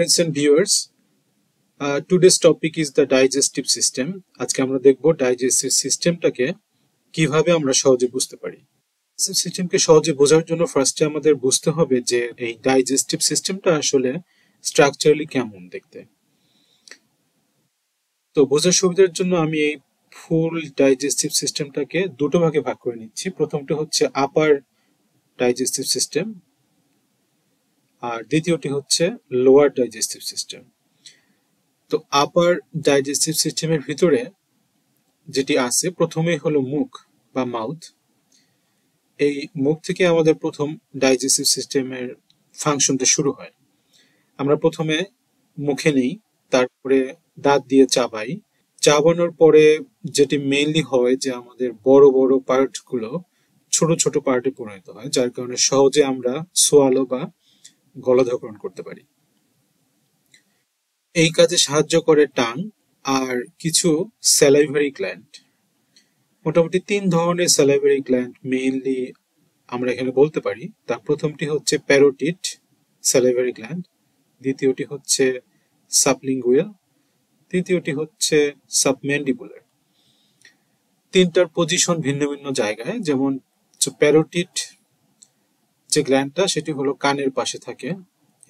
Friends and viewers, today's topic is the digestive system. আজকে আমরা দেখব ডাইজেস্টিভ সিস্টেমটাকে কিভাবে আমরা সহজে বুঝতে পারি। সিস্টেমকে সহজে বোঝার জন্য ফার্স্টে আমাদের বুঝতে হবে যে এই ডাইজেস্টিভ সিস্টেমটা আসলে স্ট্রাকচারালি কেমন দেখতে। তো বোঝার সুবিধার জন্য আমি এই ফুল ডাইজেস্টিভ সিস্টেমটাকে দুটো ভাগে ভাগ করে নিচ্ছি। প্রথমটা হচ্ছে আপার ডাইজেস্টিভ সিস্টেম আর দ্বিতীয়টি হচ্ছে লোয়ার ডাইজেস্টিভ সিস্টেম। তো আপার ডাইজেস্টিভ সিস্টেমের ভিতরে যেটি আছে প্রথমেই হলো মুখ বা মাউথ। এই মুখ থেকে আমাদের প্রথম ডাইজেস্টিভ সিস্টেমের ফাংশনটা শুরু হয়। আমরা প্রথমে মুখে নেই, তারপরে দাঁত দিয়ে চাবাই। চাবানোর পরে যেটি মেইনলি হয় যে আমাদের বড় বড় পার্টগুলো ছোট ছোট পার্টে পরিণত হয়, যার কারণে সহজে আমরা সোয়ালো বা গলাধঃকরণ করতে পারি। এই কাজে সাহায্য করে টাং আর কিছু স্যালাইভারি গ্ল্যান্ড। মোটামুটি 3 ধরনের স্যালাইভারি গ্ল্যান্ড মেইনলি আমরা এখানে বলতে পারি। তার প্রথমটি হচ্ছে প্যারোটিড স্যালাইভারি গ্ল্যান্ড, দ্বিতীয়টি হচ্ছে সাবলিঙ্গুয়াল, তৃতীয়টি হচ্ছে সাবম্যান্ডিবুলার। তিনটার পজিশন ভিন্ন ভিন্ন জায়গায়। যেমন প্যারোটিড যে গ্ল্যান্ডটা সেটি হলো কানের পাশে থাকে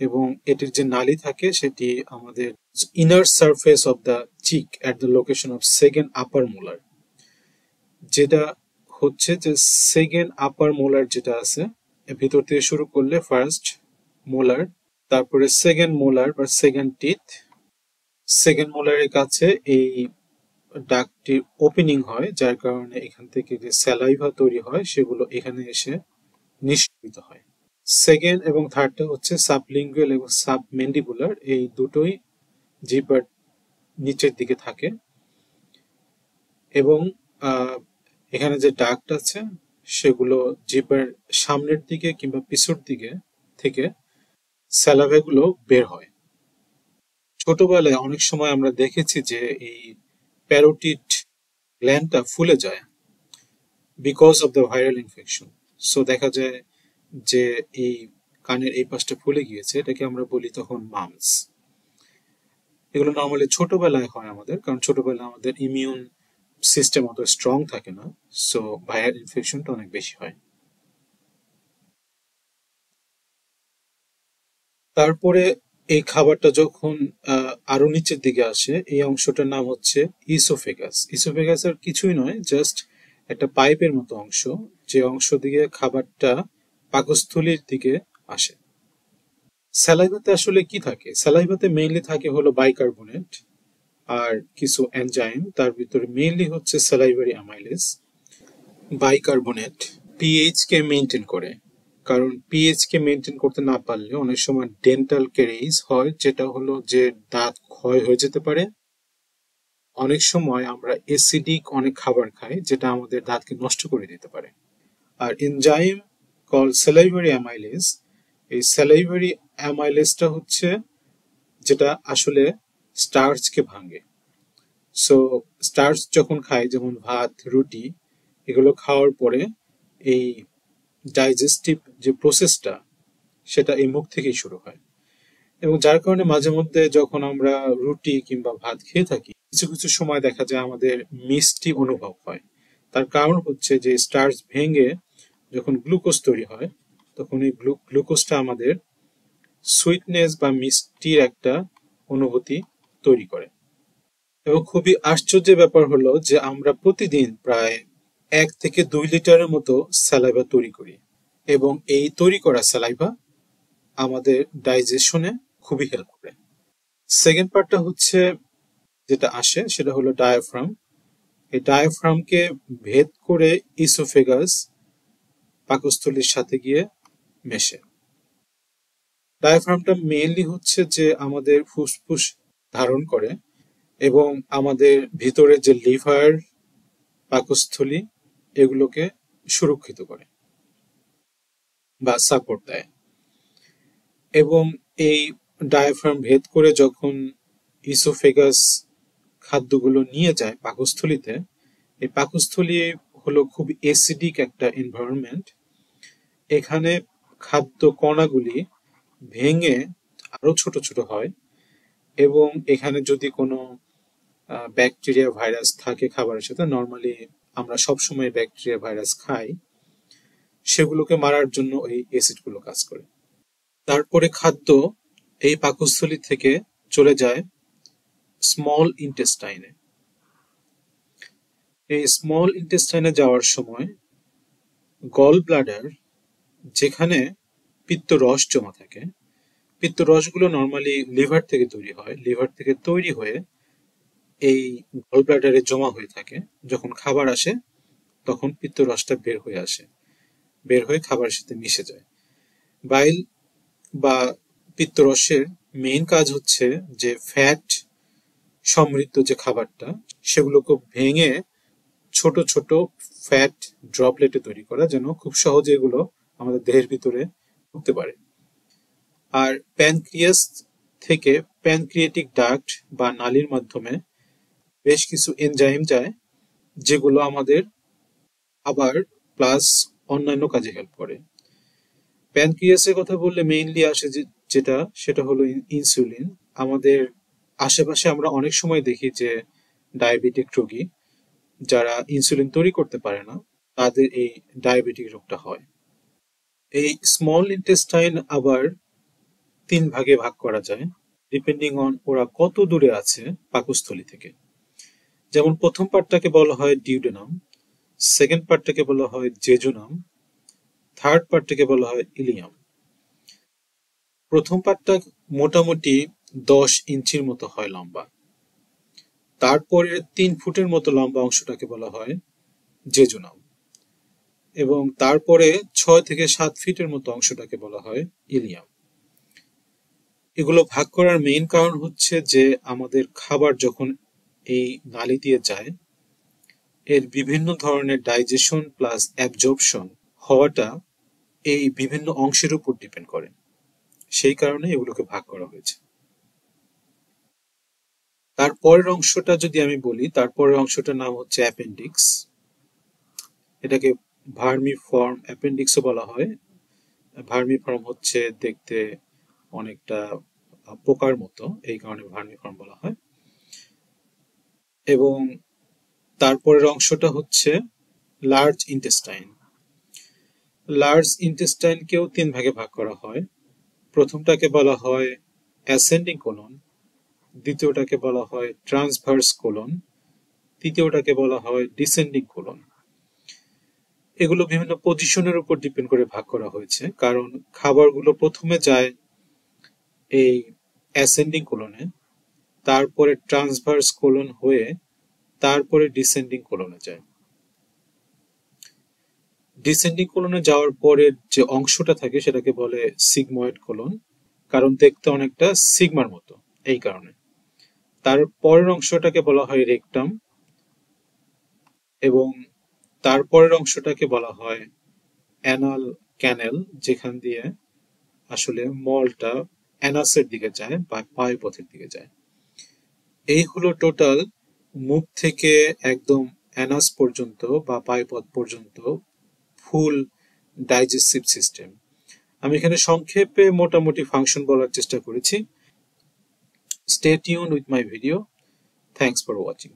এবং এটির যে নালী থাকে সেটি আমাদের inner surface of the cheek at the location of second upper molar. যেটা হচ্ছে যে সেকেন্ড আপার মোলার যেটা আছে ভিতর থেকে শুরু করলে ফার্স্ট মোলার, তারপরে সেকেন্ড মোলার বা সেকেন্ড টিথ। সেকেন্ড মোলারের কাছে এই ডাকটির ওপেনিং হয়, যার কারণে এখান থেকে যে স্যালাইভা তৈরি হয় সেগুলো এখানে এসে নিঃসরিত হয়। সেকেন্ড এবং থার্ডটা হচ্ছে সাবলিঙ্গুয়াল এবং সাবম্যান্ডিবুলার। এই দুটোই জিহ্বার নিচের দিকে থাকে এবং এখানে যে ডাক্ট আছে সেগুলো জিহ্বার সামনের দিকে কিংবা পিছুর দিকে থেকে স্যালাইভাগুলো বের হয়। ছোটবেলায় অনেক সময় আমরা দেখেছি যে এই প্যারোটিড গ্ল্যান্ডটা ফুলে যায় because of the viral infection. So দেখা যায় যে এই কানের এই পাশটা ফুলে গিয়েছে, এটাকে আমরা বলি তখন মামস। এগুলো নর্মালি ছোটবেলায় হয় আমাদের, কারণ ছোটবেলায় আমাদের ইমিউন সিস্টেম অত স্ট্রং থাকে না, সো ভাইরাল ইনফেকশনটা অনেক বেশি হয়। তারপরে এই খাবারটা যখন আরো নিচের দিকে আসে, এই অংশটার নাম হচ্ছে ইসোফেগাস। ইসোফেগাস আর কিছুই নয়, জাস্ট একটা পাইপের মতো অংশ, যে অংশ দিয়ে খাবারটা পাকস্থলীর দিকে আসে। স্যালাইভাতে আসলে কি থাকে? স্যালাইভাতে মেইনলি থাকে হলো বাইকার্বনেট আর কিছু এনজাইম। তার ভিতরে মেইনলি হচ্ছে স্যালাইভারি অ্যামাইলেজ। বাইকার্বনেট পিএইচ কে মেনটেন করে, কারণ পিএইচ কে মেনটেন করতে না পারলে অনেক সময় ডেন্টাল ক্যারিজ হয়, যেটা হলো যে দাঁত ক্ষয় হয়ে যেতে পারে। অনেক সময় আমরা অ্যাসিডিক অনেক খাবার খাই যেটা আমাদের দাঁতকে নষ্ট করে দিতে পারে। আর এনজাইম কল স্যালাইভারি অ্যামাইলেজ, এই স্যালাইভারি অ্যামাইলেজটা হচ্ছে যেটা আসলে স্টার্চকে ভাঙে। সো স্টার্চ যখন খাই, যেমন ভাত, রুটি, এগুলো খাওয়ার পরে এই ডাইজেস্টিভ যে প্রসেসটা সেটা এই মুখ থেকেই শুরু হয়। এবং যার কারণে মাঝে মধ্যে যখন আমরা রুটি কিংবা ভাত খেয়ে থাকি, কিছু কিছু সময় দেখা যায় আমাদের মিষ্টি অনুভব হয়। তার কারণ হচ্ছে যে স্টার্চ ভেঙে যখন গ্লুকোজ তৈরি হয়, তখন এই গ্লুকোজটা আমাদের সুইটনেস বা মিষ্টির একটা অনুভূতি তৈরি করে। এবং খুবই আশ্চর্যের ব্যাপার হলো যে আমরা প্রতিদিন প্রায় 1 থেকে 2 লিটারের মতো স্যালাইভা তৈরি করি এবং এই তৈরি করা স্যালাইভা আমাদের ডাইজেশনে খুবই হেল্প করে। সেকেন্ড পার্টটা হচ্ছে যেটা আসে সেটা হলো ডায়াফ্রাম। এই ডায়াফ্রামকে ভেদ করে ইসোফেগাস পাকস্থলীর সাথে গিয়ে মেশে। ডায়াফ্রামটা মেইনলি হচ্ছে যে আমাদের ফুসফুস ধারণ করে এবং আমাদের ভিতরে যে লিভার, পাকস্থলী, এগুলোকে সুরক্ষিত করে বা সাপোর্ট দেয়। এবং এই ডায়াফ্রাম ভেদ করে যখন ইসোফেগাস খাদ্যগুলো নিয়ে যায় পাকস্থলীতে, এই পাকস্থলী হলো খুব অ্যাসিডিক একটা এনভায়রনমেন্ট। এখানে খাদ্য কণাগুলি ভেঙে আরো ছোট ছোট হয়, এবং এখানে যদি কোনো ব্যাকটেরিয়া ভাইরাস থাকে খাবারের সাথে, নর্মালি আমরা সবসময় ব্যাকটেরিয়া ভাইরাস খাই, সেগুলোকে মারার জন্য এই অ্যাসিডগুলো কাজ করে। তারপরে খাদ্য এই পাকস্থলী থেকে চলে যায় স্মল ইন্টেস্টাইনে। এই স্মল ইন্টেস্টাইনে যাওয়ার সময় গল ব্লাডার, যেখানে পিত্তরস জমা থাকে, পিত্তরসগুলো নর্মালি লিভার থেকে তৈরি হয়, লিভার থেকে তৈরি হয়ে এই গল ব্লাডারে জমা হয়ে থাকে। যখন খাবার আসে তখন পিত্তরসটা বের হয়ে আসে, বের হয়ে খাবারের সাথে মিশে যায়। বাইল বা পিত্তরসের মেইন কাজ হচ্ছে যে ফ্যাট সমৃদ্ধ যে খাবারটা, সেগুলোকে ভেঙে ছোট ছোট ফ্যাট ড্রপলেটে তৈরি করা, যেন খুব সহজে এগুলো আমাদের দেহের ভিতরে ঢুকতে পারে। আর প্যানক্রিয়াস থেকে প্যানক্রিয়েটিক ডাক্ট বা নালীর মাধ্যমে বেশ কিছু এনজাইম যায়, যেগুলো আমাদের আবার প্লাস অন্যান্য কাজে হেল্প করে। প্যানক্রিয়াসের কথা বললে মেইনলি আসে সেটা হলো ইনসুলিন। আমাদের আশেপাশে আমরা অনেক সময় দেখি যে ডায়াবেটিক রোগী যারা ইনসুলিন তৈরি করতে পারে না, তাদের এই ডায়াবেটিক রোগটা হয়। এই স্মল ইন্টেস্টাইন আবার 3 ভাগে ভাগ করা যায়, ডিপেন্ডিং অন ওরা কত দূরে আছে পাকস্থলী থেকে। যেমন প্রথম পার্টটাকে বলা হয় ডিউডেনাম, সেকেন্ড পার্টটাকে বলা হয় জেজুনাম, থার্ড পার্টটাকে বলা হয় ইলিয়াম। প্রথম পার্টটা মোটামুটি 10 ইঞ্চির মতো হয় লম্বা। তারপরে 3 ফুটের মতো লম্বা অংশটাকে বলা হয় জেজুনাম, এবং তারপরে 6 থেকে 7 ফিটের মতো অংশটাকে বলা হয় ইলিয়াম। এগুলো ভাগ করার মেইন কারণ হচ্ছে যে আমাদের খাবার যখন এই নালী দিয়ে যায়, এর বিভিন্ন ধরনের ডাইজেশন প্লাস অ্যাবজর্পশন হওয়াটা এই বিভিন্ন অংশের উপর ডিপেন্ড করে, সেই কারণে এগুলোকে ভাগ করা হয়েছে। তারপরের অংশটা যদি আমি বলি, তারপরের অংশটার নাম হচ্ছে অ্যাপেন্ডিক্স। এটাকে ভার্মিফর্ম অ্যাপেন্ডিক্সও বলা হয়। ভার্মিফর্ম হচ্ছে দেখতে অনেকটা পোকার মতো, এই কারণে ভার্মিফর্ম বলা হয়। এবং তারপরের অংশটা হচ্ছে লার্জ ইন্টেস্টাইন। লার্জ ইন্টেস্টাইনকেও 3 ভাগে ভাগ করা হয়। প্রথমটাকে বলা হয় অ্যাসেন্ডিং কোলন, দ্বিতীয়টাকে বলা হয় ট্রান্সভার্স কোলন, তৃতীয়টাকে বলা হয় ডিসেন্ডিং কোলন। এগুলো বিভিন্ন পজিশনের উপর ডিপেন্ড করে ভাগ করা হয়েছে, কারণ খাবারগুলো প্রথমে যায় এই অ্যাসেন্ডিং কোলনে, তারপরে ট্রান্সভার্স কোলন হয়ে তারপরে ডিসেন্ডিং কোলনে যায়। ডিসেন্ডিং কোলনে যাওয়ার পরে যে অংশটা থাকে সেটাকে বলে সিগময়েড কোলন, কারণ দেখতে অনেকটা সিগমার মতো, এই কারণে। তার পরের অংশটাকে বলা হয় রেকটাম, এবং তারপরের অংশটাকে বলা হয় অ্যানাল ক্যানেল, যেখান দিয়ে আসলে মলটা অ্যানাসের দিকে যায় বা পায়ুপথের দিকে যায়। এই হলো টোটাল মুখ থেকে একদম অ্যানাস পর্যন্ত বা পায়ুপথ পর্যন্ত ফুল ডাইজেস্টিভ সিস্টেম। আমি এখানে সংক্ষেপে মোটামুটি ফাংশন বলার চেষ্টা করেছি। Stay tuned with my video. Thanks for watching.